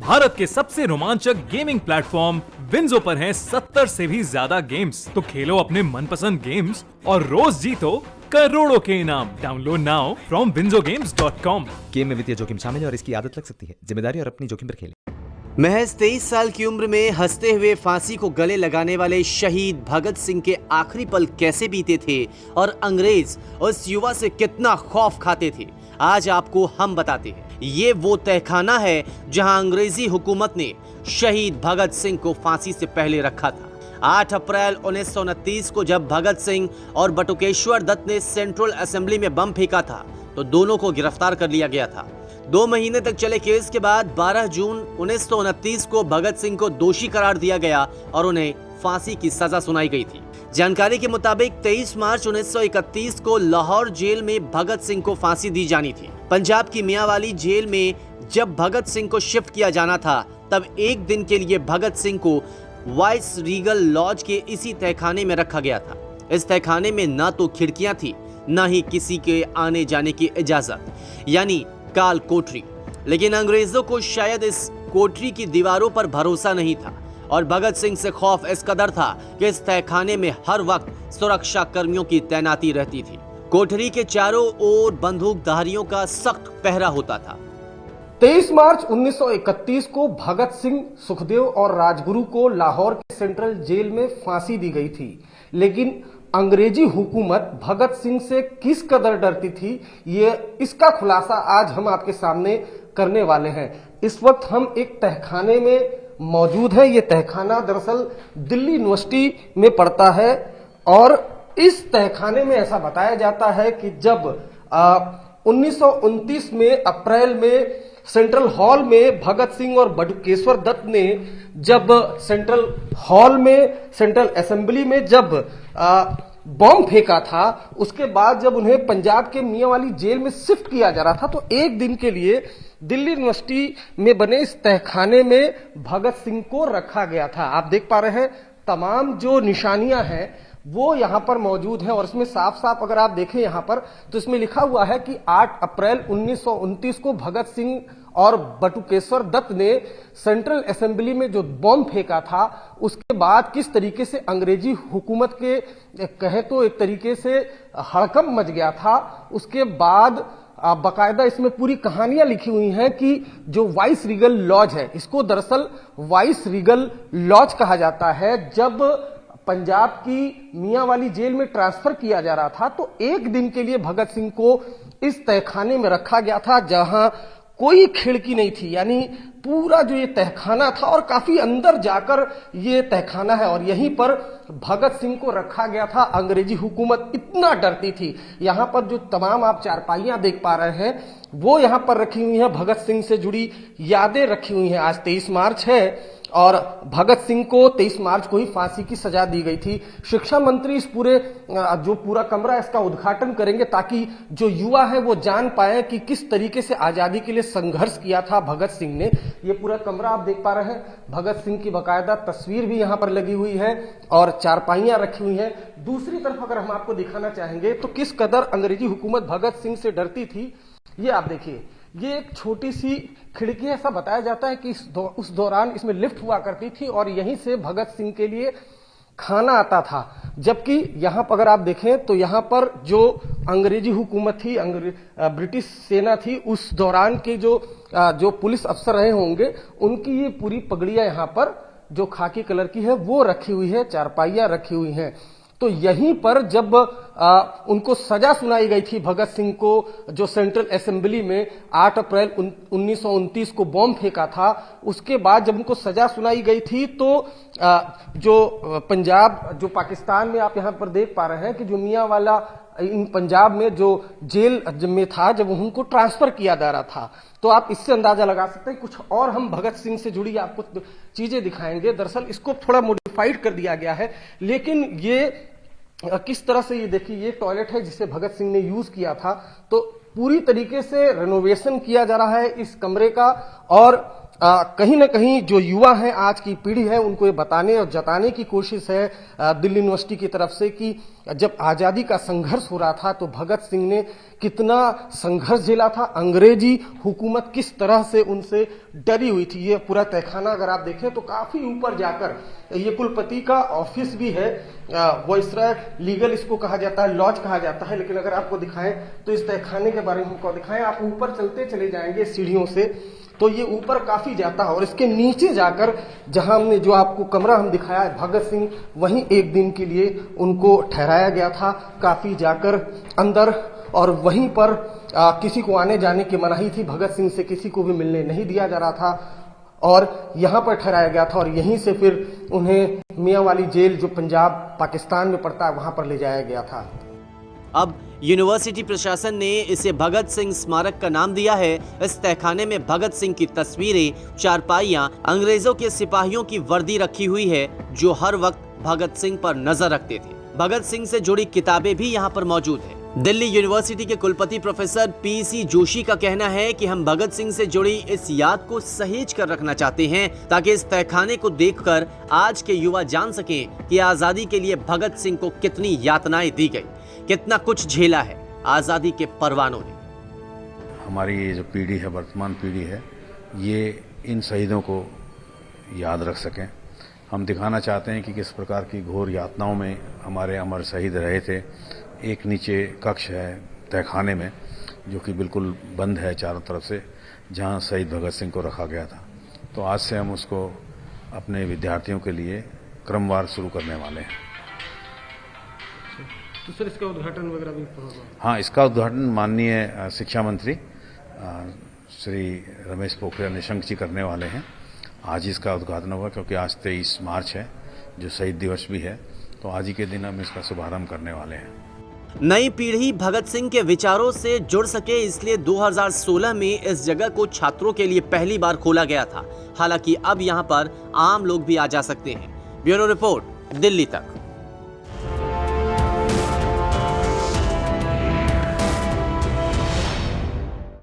भारत के सबसे रोमांचक गेमिंग प्लेटफॉर्म विंजो पर हैं 70 से भी ज्यादा गेम्स। तो खेलो अपने मनपसंद गेम्स और रोज जीतो करोड़ों के इनाम। Download now from winzogames.com। Game में वित्तीय जोखिम शामिल है और इसकी आदत लग सकती है। जिम्मेदारी और अपनी जोखिम पर खेलें। महज 23 साल की उम्र में हंसते हुए फांसी को गले लगाने वाले शहीद भगत सिंह के आखिरी पल कैसे बीते थे और अंग्रेज उस युवा से कितना खौफ खाते थे, आज आपको हम बताते हैं। ये वो तहखाना है जहां अंग्रेजी हुकूमत ने शहीद भगत सिंह को फांसी से पहले रखा था। 8 अप्रैल 1929 को जब भगत सिंह और बटुकेश्वर दत्त ने सेंट्रल असेंबली में बम फेंका था तो दोनों को गिरफ्तार कर लिया गया था। 2 महीने तक चले केस के बाद 12 जून 1929 को भगत सिंह को दोषी करार दिया गया और उन्हें फांसी की सजा सुनाई गई थी। जानकारी के मुताबिक 23 मार्च 1931 को लाहौर जेल में भगत सिंह को फांसी दी जानी थी। पंजाब की मियांवाली जेल में जब भगत सिंह को शिफ्ट किया जाना था तब एक दिन के लिए भगत सिंह को वाइस रीगल लॉज के इसी तहखाने में रखा गया था। इस तहखाने में ना तो खिड़कियां थी, ना ही किसी के आने जाने की इजाजत, यानी काल कोठरी। लेकिन अंग्रेजों को शायद इस कोठरी की दीवारों पर भरोसा नहीं था और भगत सिंह से खौफ इस कदर था कि इस तहखाने में हर वक्त सुरक्षा कर्मियों की तैनाती रहती थी। कोठरी के चारों ओर बंदूकधारियों का सख्त पहरा होता था। 23 मार्च 1931 को भगत सिंह, सुखदेव और राजगुरु को लाहौर के सेंट्रल जेल में फांसी दी गई थी। लेकिन अंग्रेजी हुकूमत भगत सिंह से किस कदर डरती थी, इसका खुलासा आज हम आपके सामने करने वाले हैं। इस वक्त हम एक तहखाने में मौजूद है। ये तहखाना दरअसल दिल्ली यूनिवर्सिटी में पड़ता है और इस तहखाने में ऐसा बताया जाता है कि जब 1929 में अप्रैल में सेंट्रल हॉल में भगत सिंह और बटुकेश्वर दत्त ने जब सेंट्रल असेंबली में जब बॉम्ब फेंका था, उसके बाद जब उन्हें पंजाब के मियांवाली जेल में शिफ्ट किया जा रहा था तो एक दिन के लिए दिल्ली यूनिवर्सिटी में बने इस तहखाने में भगत सिंह को रखा गया था। आप देख पा रहे हैं तमाम जो निशानियां हैं वो यहाँ पर मौजूद हैं और इसमें साफ साफ अगर आप देखें यहाँ पर तो इसमें लिखा हुआ है कि 8 अप्रैल 1929 को भगत सिंह और बटुकेश्वर दत्त ने सेंट्रल असेंबली में जो बॉम्ब फेंका था उसके बाद किस तरीके से अंग्रेजी हुकूमत के कहे तो एक तरीके से हड़कंप मच गया था। उसके बाद बाकायदा इसमें पूरी कहानियां लिखी हुई हैं कि जो वाइस रीगल लॉज है, इसको दरअसल वाइस रीगल लॉज कहा जाता है। जब पंजाब की मियांवाली जेल में ट्रांसफर किया जा रहा था तो एक दिन के लिए भगत सिंह को इस तहखाने में रखा गया था जहां कोई खिड़की नहीं थी, यानी पूरा जो ये तहखाना था और काफी अंदर जाकर ये तहखाना है और यहीं पर भगत सिंह को रखा गया था। अंग्रेजी हुकूमत इतना डरती थी। यहाँ पर जो तमाम आप चारपाइयां देख पा रहे हैं वो यहाँ पर रखी हुई हैं, भगत सिंह से जुड़ी यादें रखी हुई हैं। आज 23 मार्च है और भगत सिंह को 23 मार्च को ही फांसी की सजा दी गई थी। शिक्षा मंत्री इस पूरा कमरा इसका उद्घाटन करेंगे ताकि जो युवा है वो जान पाए कि किस तरीके से आजादी के लिए संघर्ष किया था भगत सिंह ने। ये पूरा कमरा आप देख पा रहे हैं, भगत सिंह की बाकायदा तस्वीर भी यहाँ पर लगी हुई है और चारपाइयां रखी हुई हैं। दूसरी तरफ अगर हम आपको दिखाना चाहेंगे तो किस कदर अंग्रेजी हुकूमत भगत सिंह से डरती थी, ये आप देखिए। ये एक छोटी सी खिड़की है, ऐसा बताया जाता है कि उस दौरान इसमें लिफ्ट हुआ करती थी और यहीं से भगत सिंह के लिए खाना आता था। जबकि यहाँ पर अगर आप देखें तो यहाँ पर जो अंग्रेजी हुकूमत थी, ब्रिटिश सेना थी, उस दौरान के जो पुलिस अफसर रहे होंगे उनकी ये पूरी पगड़ियां यहाँ पर जो खाकी कलर की है वो रखी हुई है, चारपाइयां रखी हुई हैं। तो यहीं पर जब उनको सजा सुनाई गई थी भगत सिंह को, जो सेंट्रल असेंबली में 8 अप्रैल 1929 को बॉम्ब फेंका था, उसके बाद जब उनको सजा सुनाई गई थी तो जो पंजाब, जो पाकिस्तान में आप यहाँ पर देख पा रहे हैं कि जो मियांवाला इन पंजाब में जो जेल में था, जब उनको ट्रांसफर किया जा रहा था, तो आप इससे अंदाजा लगा सकते हैं। कुछ और हम भगत सिंह से जुड़ी आपको चीजें दिखाएंगे। दरअसल इसको थोड़ा मॉडिफाइड कर दिया गया है, लेकिन ये किस तरह से, ये देखिए ये टॉयलेट है जिसे भगत सिंह ने यूज किया था। तो पूरी तरीके से रेनोवेशन किया जा रहा है इस कमरे का और कहीं ना कहीं जो युवा हैं, आज की पीढ़ी है, उनको ये बताने और जताने की कोशिश है दिल्ली यूनिवर्सिटी की तरफ से कि जब आजादी का संघर्ष हो रहा था तो भगत सिंह ने कितना संघर्ष झेला था, अंग्रेजी हुकूमत किस तरह से उनसे डरी हुई थी। ये पूरा तहखाना अगर आप देखें तो काफी ऊपर जाकर, ये कुलपति का ऑफिस भी है, वॉइसरॉय लीगल इसको कहा जाता है, लॉज कहा जाता है, लेकिन अगर आपको दिखाएं तो इस तहखाने के बारे में हमको दिखाएं, आप ऊपर चलते चले जाएंगे सीढ़ियों से तो ये ऊपर काफी जाता है और इसके नीचे जाकर जहां हमने जो आपको कमरा हम दिखाया है भगत सिंह, वहीं एक दिन के लिए उनको ठहराया गया था, काफी जाकर अंदर, और वहीं पर किसी को आने जाने की मनाही थी, भगत सिंह से किसी को भी मिलने नहीं दिया जा रहा था और यहां पर ठहराया गया था और यहीं से फिर उन्हें मियां वाली जेल जो पंजाब पाकिस्तान में पड़ता है वहां पर ले जाया गया था। अब यूनिवर्सिटी प्रशासन ने इसे भगत सिंह स्मारक का नाम दिया है। इस तहखाने में भगत सिंह की तस्वीरें, चारपाइयां, अंग्रेजों के सिपाहियों की वर्दी रखी हुई है जो हर वक्त भगत सिंह पर नजर रखते थे। भगत सिंह से जुड़ी किताबें भी यहाँ पर मौजूद है। दिल्ली यूनिवर्सिटी के कुलपति प्रोफेसर पीसी जोशी का कहना है कि हम भगत सिंह से जुड़ी इस याद को सहेज कर रखना चाहते हैं ताकि इस तहखाने को देखकर आज के युवा जान सकें कि आजादी के लिए भगत सिंह को कितनी यातनाएं दी गई, कितना कुछ झेला है आजादी के परवानों ने। हमारी ये जो पीढ़ी है, वर्तमान पीढ़ी है, ये इन शहीदों को याद रख सकें। हम दिखाना चाहते हैं कि किस प्रकार की घोर यातनाओं में हमारे अमर शहीद रहे थे। एक नीचे कक्ष है तहखाने में जो कि बिल्कुल बंद है चारों तरफ से, जहां शहीद भगत सिंह को रखा गया था। तो आज से हम उसको अपने विद्यार्थियों के लिए क्रमवार शुरू करने वाले हैं। तो सर इसका उद्घाटन वगैरह भी होगा? हाँ, इसका उद्घाटन माननीय शिक्षा मंत्री श्री रमेश पोखरियाल निशंक जी करने वाले हैं। आज इसका उद्घाटन होगा क्योंकि आज 23 मार्च है जो शहीद दिवस भी है, तो आज ही के दिन हम इसका शुभारंभ करने वाले हैं। नई पीढ़ी भगत सिंह के विचारों से जुड़ सके इसलिए 2016 में इस जगह को छात्रों के लिए पहली बार खोला गया था। हालांकि अब यहां पर आम लोग भी आ जा सकते हैं। ब्यूरो रिपोर्ट, दिल्ली तक।